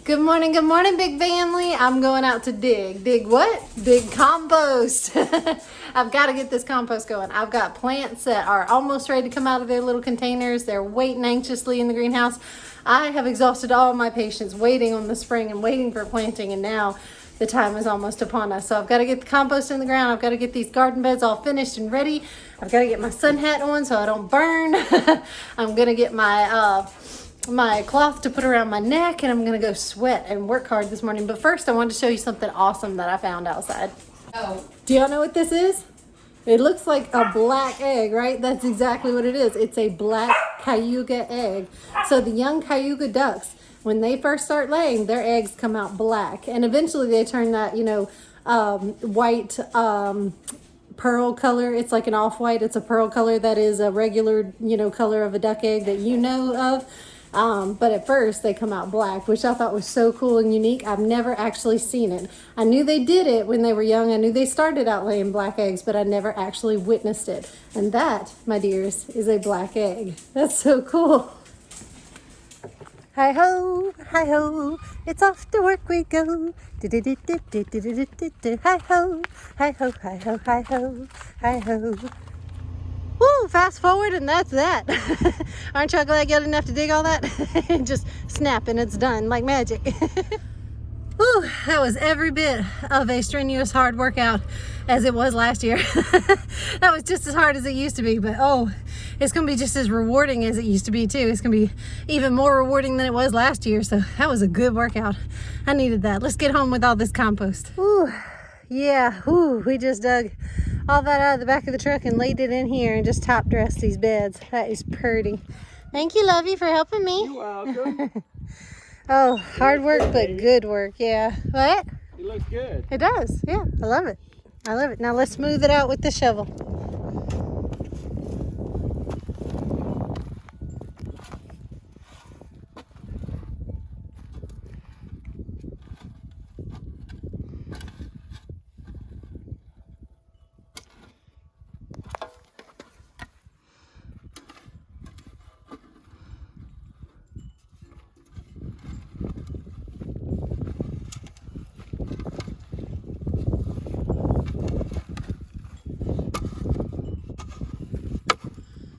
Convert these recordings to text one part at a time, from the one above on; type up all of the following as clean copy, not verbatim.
Good morning, big family. I'm going out to dig. Dig what? Dig compost. I've got to get this compost going. I've got plants that are almost ready to come out of their little containers. They're waiting anxiously in the greenhouse. I have exhausted all my patience waiting on the spring and waiting for planting, and now the time is almost upon us. So I've got to get the compost in the ground. I've got to get these garden beds all finished and ready. I've got to get my sun hat on so I don't burn. I'm going to get my cloth to put around my neck, and I'm gonna go sweat and work hard this morning. But first I wanted to show you something awesome that I found outside. Oh, do y'all know what this is? It looks like a black egg, right? That's exactly what it is. It's a black cayuga egg. So the young cayuga ducks, when they first start laying, their eggs come out black, and eventually they turn that, white pearl color. It's like an off-white. It's a pearl color that is a regular, color of a duck egg that you know of. But at first they come out black, which I thought was so cool and unique. I've never actually seen it. I knew they did it when they were young. I knew they started out laying black eggs, but I never actually witnessed it. And that, my dears, is a black egg. That's so cool. Hi ho, it's off to work we go. Hi ho, hi ho, hi ho, hi ho, hi ho. Woo, fast forward and that's that. Aren't y'all glad I got enough to dig all that? Just snap and it's done like magic. Woo, that was every bit of a strenuous hard workout as it was last year. That was just as hard as it used to be, but oh, it's gonna be just as rewarding as it used to be too. It's gonna be even more rewarding than it was last year, so that was a good workout. I needed that. Let's get home with all this compost. Ooh, yeah, ooh, we just dug all that out of the back of the truck and laid it in here and just top dressed these beds. That is pretty. Thank you, Lovey, for helping me. You're welcome. Oh, hard work, but good work. Yeah. What? It looks good. It does. Yeah, I love it. I love it. Now let's smooth it out with the shovel.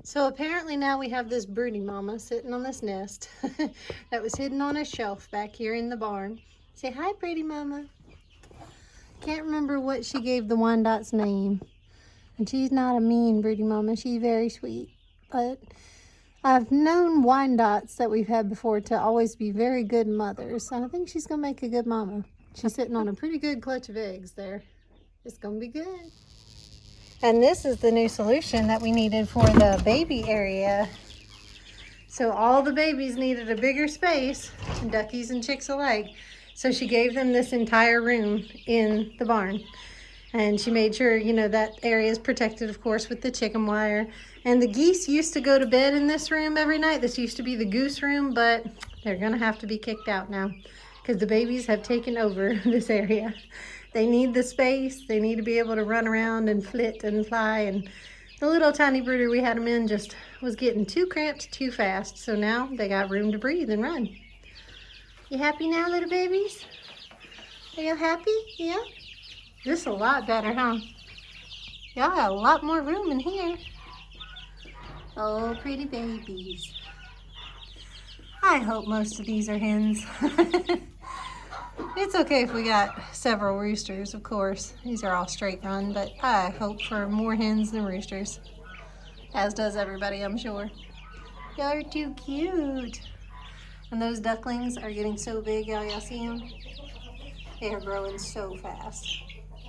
So apparently now we have this broody mama sitting on this nest that was hidden on a shelf back here in the barn. Say hi, broody mama. Can't remember what she gave the Wyandottes name. And she's not a mean broody mama. She's very sweet. But I've known Wyandottes that we've had before to always be very good mothers. And I think she's going to make a good mama. She's sitting on a pretty good clutch of eggs there. It's going to be good. And this is the new solution that we needed for the baby area. So all the babies needed a bigger space, duckies and chicks alike. So she gave them this entire room in the barn. And she made sure, that area is protected, of course, with the chicken wire. And the geese used to go to bed in this room every night. This used to be the goose room, but they're gonna have to be kicked out now because the babies have taken over this area. They need the space. They need to be able to run around and flit and fly. And the little tiny brooder we had them in just was getting too cramped too fast. So now they got room to breathe and run. You happy now, little babies? Are you happy? Yeah? This is a lot better, huh? Y'all got a lot more room in here. Oh, pretty babies. I hope most of these are hens. It's okay if we got several roosters, of course. These are all straight run, but I hope for more hens than roosters. As does everybody, I'm sure. Y'all are too cute. And those ducklings are getting so big, y'all see them? They are growing so fast.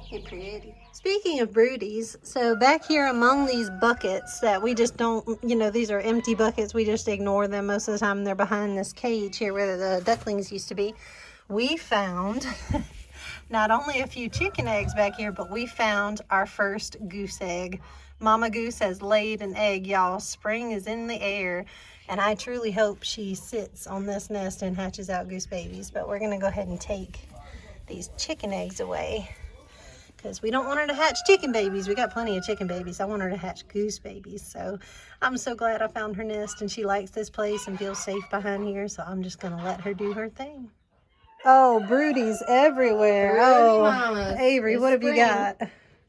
They're pretty. Speaking of broodies, so back here among these buckets that we just don't, these are empty buckets. We just ignore them most of the time. They're behind this cage here where the ducklings used to be. We found not only a few chicken eggs back here, but we found our first goose egg. Mama Goose has laid an egg, y'all. Spring is in the air, and I truly hope she sits on this nest and hatches out goose babies. But we're gonna go ahead and take these chicken eggs away because we don't want her to hatch chicken babies. We got plenty of chicken babies. I want her to hatch goose babies. So I'm so glad I found her nest, and she likes this place and feels safe behind here. So I'm just gonna let her do her thing. Oh, broodies everywhere. Broody mamas Avery, this what have you spring. got?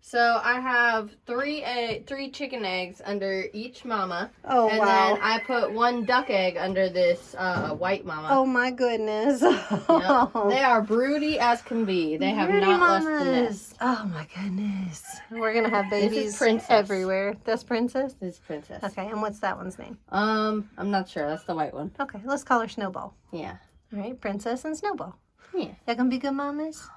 So I have three chicken eggs under each mama. Oh, and wow. then I put one duck egg under this white mama. Oh, my goodness. Yep. They are broody as can be. They have Broody not left the mamas. nest. Oh, my goodness. We're going to have This is babies Princess. everywhere. That's Princess? This is Princess. Okay, and what's that one's name? I'm not sure. That's the white one. Okay, let's call her Snowball. Yeah. All right, Princess and Snowball. Yeah. Y'all gonna be good mamas?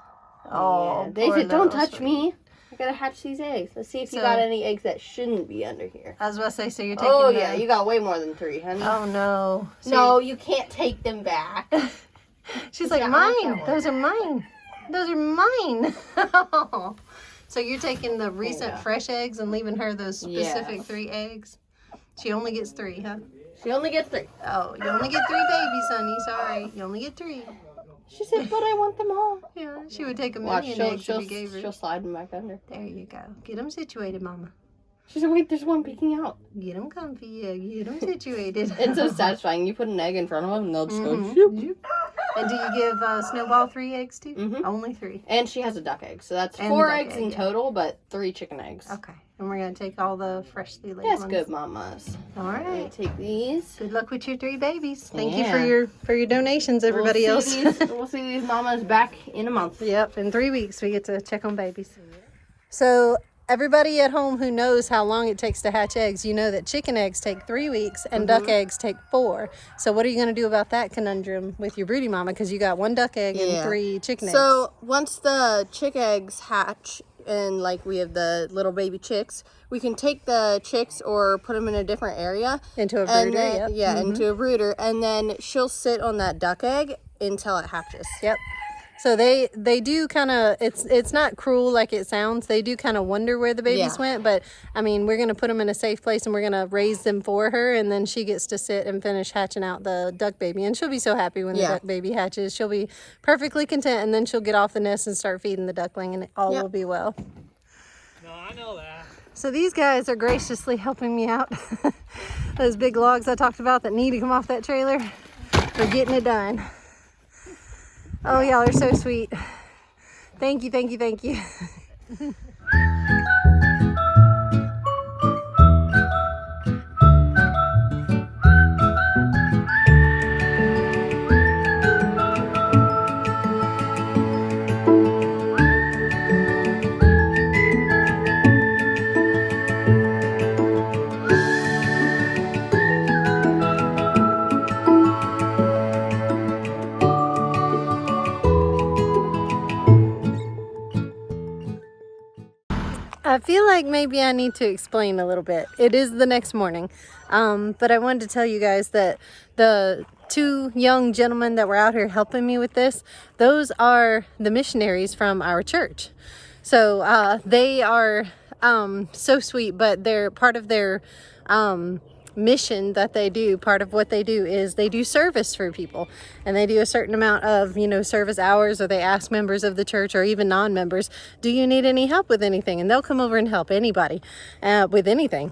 Oh, poor David, don't little touch sweet. me. I gotta hatch these eggs. Let's see if you So- got any eggs that shouldn't be under here. I was about to say, so you're taking Oh, the... yeah. You got way more than 3, honey. Oh, no. So No, you can't take them back. she's like, Yeah, I like mine. that Those are mine. Those are mine. So you're taking the recent Yeah. fresh eggs and leaving her those specific Yes. 3 eggs? She only gets 3, huh? She only gets 3. Oh, you only get 3 babies, honey. Sorry. You only get 3. She said, but I want them all. Yeah, she would take a Watch, million she'll, eggs she'll, if you gave her. she'll slide them back under. There you go. Get them situated, Mama. She said, wait, there's one peeking out. Get them comfy. Yeah, get them situated. It's so satisfying. You put an egg in front of them and they'll just go, Mhm. shoop. And do you give Snowball 3 eggs too? Mhm. Only 3. And she has a duck egg. So that's And 4 duck eggs egg, in yeah. total, but 3 chicken eggs. Okay. And we're going to take all the freshly laid That's ones. good, mamas. All Let me right. take these. Good luck with your 3 babies. Thank you Yeah. for your donations, everybody we'll else. See these, we'll see these mamas back in a month. Yep, in 3 weeks we get to check on babies. So everybody at home who knows how long it takes to hatch eggs, you know that chicken eggs take 3 weeks and duck eggs take 4. So what are you going to do about that conundrum with your broody mama? Because you got 1 duck egg and Yeah. 3 chicken eggs. So once the chick eggs hatch and like we have the little baby chicks, we can take the chicks or put them in a different area. Into a And brooder, then, yep. Yeah, into a brooder. And then she'll sit on that duck egg until it hatches. Yep. So they do kind of, it's not cruel like it sounds. They do kind of wonder where the babies Yeah. went, but I mean, we're going to put them in a safe place and we're going to raise them for her, and then she gets to sit and finish hatching out the duck baby, and she'll be so happy when the Yeah. duck baby hatches. She'll be perfectly content, and then she'll get off the nest and start feeding the duckling, and all Yep. will be well. No, I know that. So these guys are graciously helping me out. Those big logs I talked about that need to come off that trailer, for getting it done. Oh, y'all are so sweet. Thank you, thank you, thank you. I feel like maybe I need to explain a little bit. It is the next morning, but I wanted to tell you guys that the 2 young gentlemen that were out here helping me with this, those are the missionaries from our church. So they are so sweet, but they're part of their mission that they do. Part of what they do is they do service for people, and they do a certain amount of, service hours, or they ask members of the church or even non-members, do you need any help with anything? And they'll come over and help anybody with anything.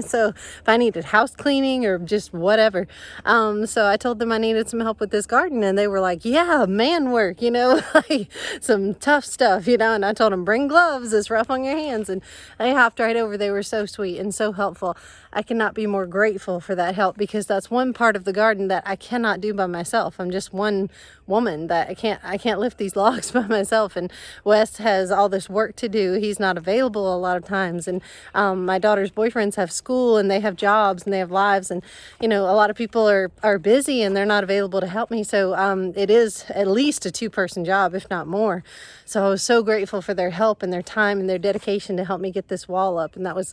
So if I needed house cleaning or just whatever, so I told them I needed some help with this garden, and they were like, yeah, man work, like some tough stuff, and I told them, bring gloves, it's rough on your hands, and they hopped right over. They were so sweet and so helpful. I cannot be more grateful for that help, because that's one part of the garden that I cannot do by myself. I'm just one woman that I can't lift these logs by myself, and Wes has all this work to do. He's not available a lot of times, and my daughter's boyfriends have school and they have jobs and they have lives, and a lot of people are busy and they're not available to help me. So it is at least a 2-person job, if not more. So I was so grateful for their help and their time and their dedication to help me get this wall up, and that was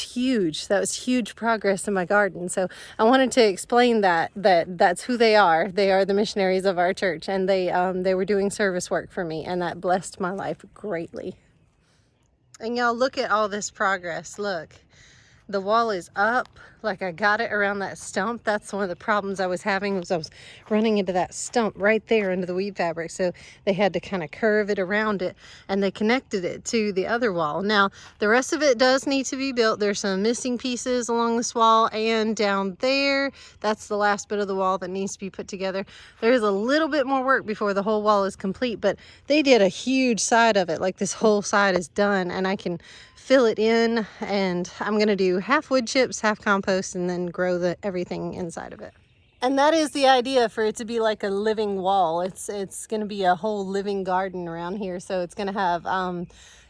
huge. That was huge progress in my garden. So I wanted to explain that's who they are. They are the missionaries of our church, and they were doing service work for me, and that blessed my life greatly. And y'all, look at all this progress. Look, The wall is up, like I got it around that stump. That's one of the problems I was having, was I was running into that stump right there into the weed fabric. So they had to kind of curve it around it, and they connected it to the other wall. Now, the rest of it does need to be built. There's some missing pieces along this wall and down there. That's the last bit of the wall that needs to be put together. There is a little bit more work before the whole wall is complete, but they did a huge side of it. Like this whole side is done, and I can fill it in, and I'm gonna do half wood chips, half compost, and then grow everything inside of it. And that is the idea, for it to be like a living wall. It's gonna be a whole living garden around here. So it's gonna have,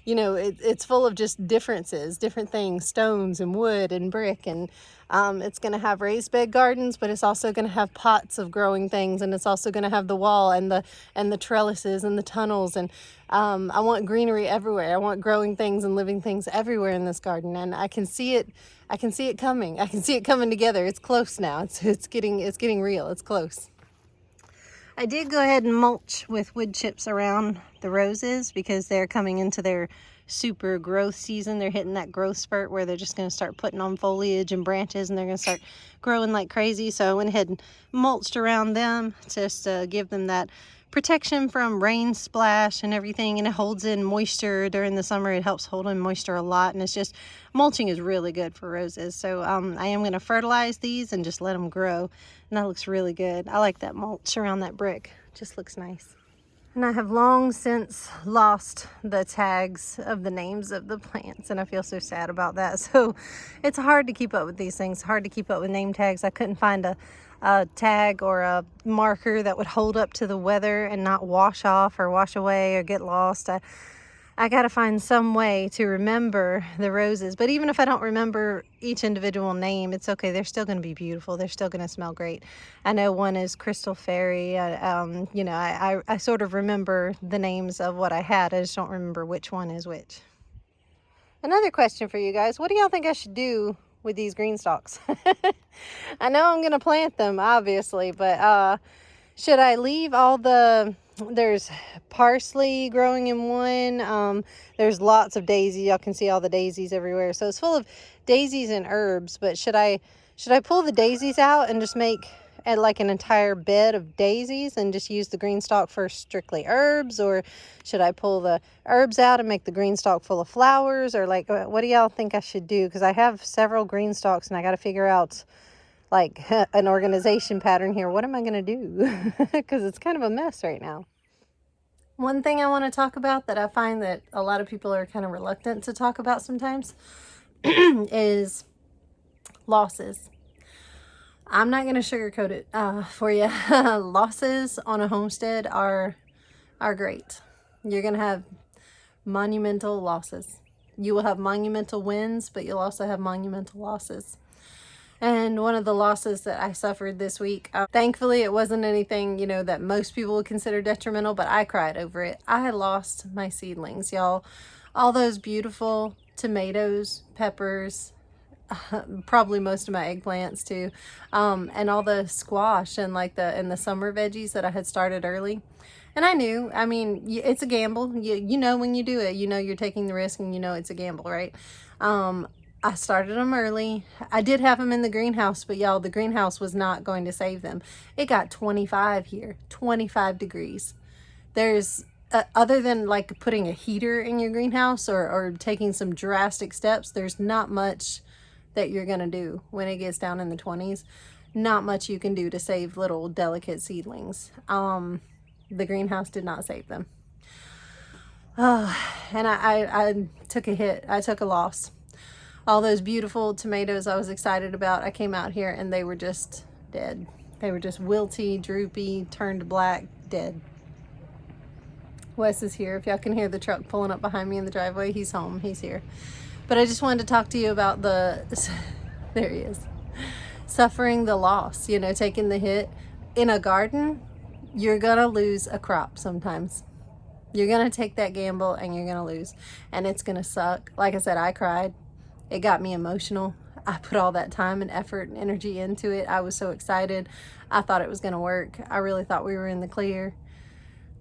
you know, it's full of just different things, stones and wood and brick, and it's gonna have raised bed gardens, but it's also gonna have pots of growing things, and it's also gonna have the wall and the trellises and the tunnels, and I want greenery everywhere. I want growing things and living things everywhere in this garden, and I can see it coming. I can see it coming together. It's close now. It's getting real. It's close. I did go ahead and mulch with wood chips around the roses because they're coming into their super growth season. They're hitting that growth spurt where they're just going to start putting on foliage and branches, and they're going to start growing like crazy. So I went ahead and mulched around them just to give them that protection from rain splash and everything, and it holds in moisture during the summer. It helps hold in moisture a lot, and it's just, mulching is really good for roses. So I am going to fertilize these and just let them grow, and that looks really good. I like that mulch around that brick. Just looks nice. And I have long since lost the tags of the names of the plants, and I feel so sad about that. So it's hard to keep up with these things, hard to keep up with name tags. I couldn't find a tag or a marker that would hold up to the weather and not wash off or wash away or get lost. I got to find some way to remember the roses. But even if I don't remember each individual name, it's okay. They're still going to be beautiful. They're still going to smell great. I know one is Crystal Fairy. You know, I sort of remember the names of what I had. I just don't remember which one is which. Another question for you guys. What do y'all think I should do with these green stalks? I know I'm going to plant them, obviously, but should I leave all there's parsley growing in one. There's lots of daisies. Y'all can see all the daisies everywhere. So it's full of daisies and herbs, but should I pull the daisies out and just make like an entire bed of daisies and just use the green stalk for strictly herbs? Or should I pull the herbs out and make the green stalk full of flowers? Or like, what do y'all think I should do? Because I have several green stalks, and I got to figure out like an organization pattern here. What am I going to do? Because it's kind of a mess right now. One thing I want to talk about that I find that a lot of people are kind of reluctant to talk about sometimes is losses. I'm not going to sugarcoat it for you. Losses on a homestead are great. You're going to have monumental losses. You will have monumental wins, but you'll also have monumental losses. And one of the losses that I suffered this week, thankfully it wasn't anything, you know, that most people would consider detrimental, but I cried over it. I had lost my seedlings, y'all. All those beautiful tomatoes, peppers, probably most of my eggplants too, and all the squash and like the summer veggies that I had started early. And I knew, I mean, it's a gamble. You know when you do it, you know you're taking the risk, and you know it's a gamble, right? I started them early. I did have them in the greenhouse, but y'all, the greenhouse was not going to save them. It got 25 here, 25 degrees. There's, other than like putting a heater in your greenhouse or taking some drastic steps, there's not much that you're going to do when it gets down in the 20s. Not much you can do to save little delicate seedlings. The greenhouse did not save them. And I took a hit. I took a loss. All those beautiful tomatoes I was excited about, I came out here and they were just dead. They were just wilty, droopy, turned black, dead. Wes is here. If y'all can hear the truck pulling up behind me in the driveway, he's home. He's here. But I just wanted to talk to you about there he is. Suffering the loss, you know, taking the hit. In a garden, you're gonna lose a crop sometimes. You're gonna take that gamble and you're gonna lose. And it's gonna suck. Like I said, I cried. It got me emotional. I put all that time and effort and energy into it. I was so excited. I thought it was gonna work. I really thought we were in the clear.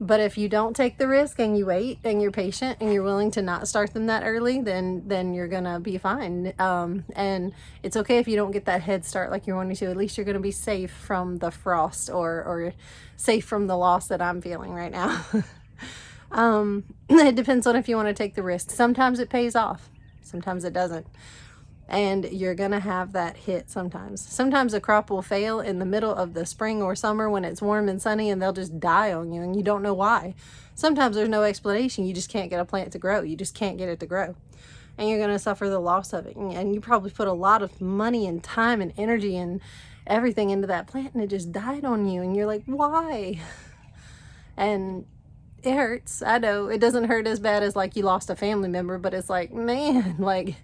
But if you don't take the risk and you wait and you're patient and you're willing to not start them that early, then you're gonna be fine. And it's okay if you don't get that head start like you're wanting to. At least you're gonna be safe from the frost or safe from the loss that I'm feeling right now. It depends on if you want to take the risk. Sometimes it pays off, sometimes it doesn't. And you're gonna have that hit sometimes. Sometimes a crop will fail in the middle of the spring or summer when it's warm and sunny, and they'll just die on you and you don't know why. Sometimes there's no explanation. You just can't get a plant to grow. You just can't get it to grow. And you're gonna suffer the loss of it. And you probably put a lot of money and time and energy and everything into that plant, and it just died on you. And you're like, why? And it hurts. I know it doesn't hurt as bad as like you lost a family member, but it's like, man, like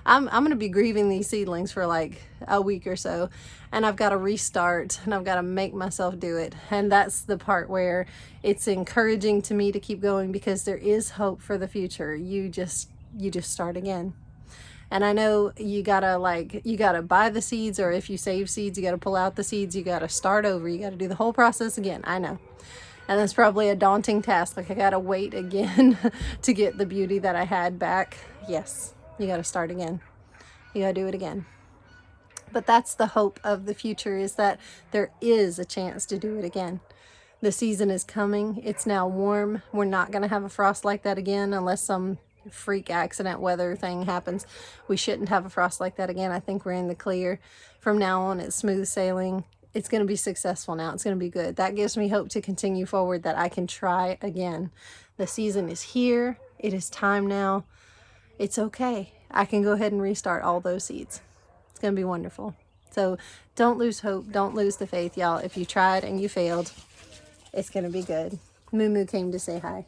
I'm gonna be grieving these seedlings for like a week or so, and I've got to restart and I've got to make myself do it. And that's the part where it's encouraging to me to keep going, because there is hope for the future. You just start again. And I know you gotta buy the seeds, or if you save seeds, you gotta pull out the seeds, you gotta start over, you gotta do the whole process again. I know. And that's probably a daunting task. Like, I gotta wait again to get the beauty that I had back. Yes, you gotta start again. You gotta do it again. But that's the hope of the future, is that there is a chance to do it again. The season is coming. It's now warm. We're not gonna have a frost like that again unless some freak accident weather thing happens. We shouldn't have a frost like that again. I think we're in the clear. From now on, it's smooth sailing. It's going to be successful now. It's going to be good. That gives me hope to continue forward, that I can try again. The season is here. It is time now. It's okay. I can go ahead and restart all those seeds. It's going to be wonderful. So don't lose hope. Don't lose the faith, y'all. If you tried and you failed, it's going to be good. Moo Moo came to say hi.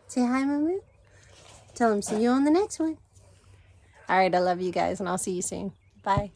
Say hi, Moo Moo. Tell him see you on the next one. All right, I love you guys, and I'll see you soon. Bye.